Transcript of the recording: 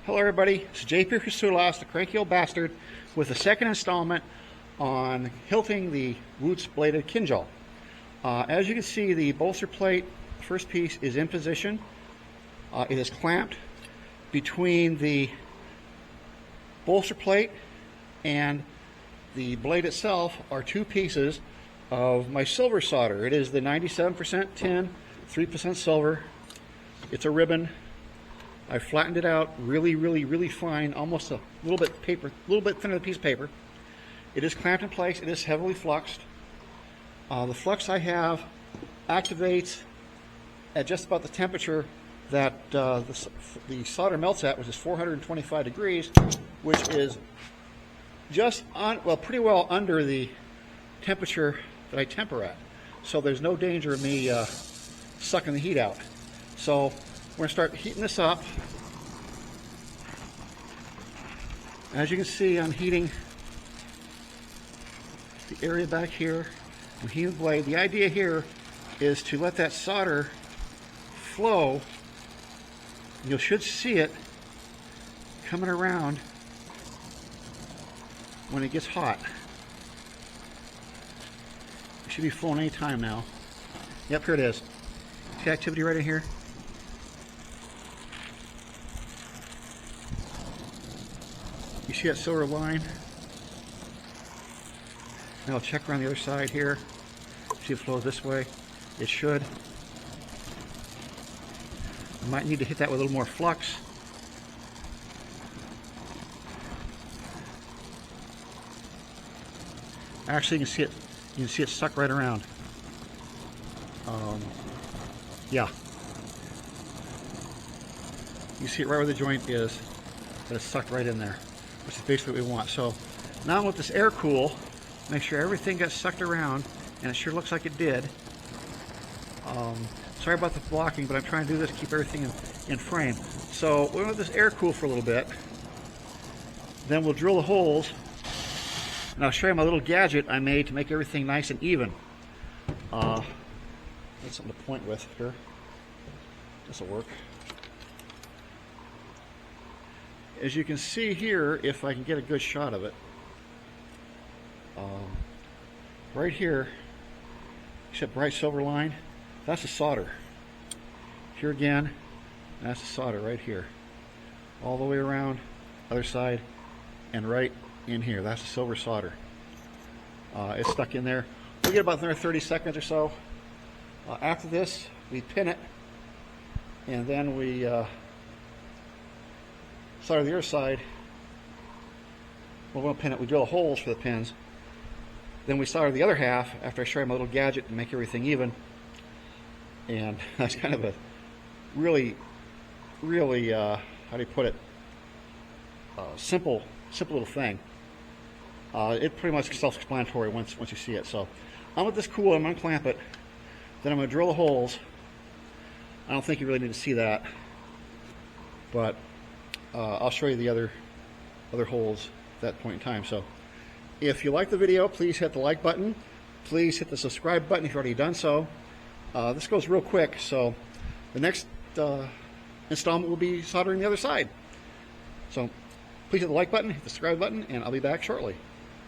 Hello everybody, it's JP Chrisoulas, the Cranky Old Bastard, with the second installment on Hilting the Wootz bladed Kindjhal. As you can see, the bolster plate, first piece, is in position. It is clamped between the bolster plate and the blade itself are two pieces of my silver solder. It is the 97% tin, 3% silver. It's a ribbon. I flattened it out really fine, almost a little bit thinner than a piece of paper. It is clamped in place. It is heavily fluxed. The flux I have activates at just about the temperature that the solder melts at, which is 425 degrees, which is just pretty well under the temperature that I temper at. So there's no danger of me sucking the heat out. So we're going to start heating this up. As you can see, I'm heating the area back here. I'm heating the blade. The idea here is to let that solder flow. You should see it coming around when it gets hot. It should be flowing any time now. Yep, here it is. See activity right in here? You see that silver line? Now I'll check around the other side here. See if it flows this way. It should. I might need to hit that with a little more flux. Actually, you can see it suck right around. Yeah. You see it right where the joint is. That it's sucked right in there, which is basically what we want. So now I'm with this air cool, make sure everything gets sucked around, and it sure looks like it did. Sorry about the blocking, but I'm trying to do this to keep everything in frame. So we'll let this air cool for a little bit. Then we'll drill the holes, and I'll show you my little gadget I made to make everything nice and even. That's something to point with here. This will work. As you can see here, if I can get a good shot of it, right here, you see that bright silver line? That's the solder. Here again, that's the solder right here. All the way around, other side, and right in here. That's the silver solder. It's stuck in there. We'll get about another 30 seconds or so. After this, we pin it, and then we solder the other side. Well, we won't pin it, we drill holes for the pins. Then we solder the other half after I show you my little gadget to make everything even. And that's kind of a really, how do you put it, simple little thing. It pretty much self-explanatory once you see it. So I'm with this cool, I'm going to clamp it. Then I'm going to drill the holes. I don't think you really need to see that, but I'll show you the other holes at that point in time. So if you like the video, please hit the like button. Please hit the subscribe button if you've already done so. This goes real quick, so the next installment will be soldering the other side. So please hit the like button, hit the subscribe button, and I'll be back shortly.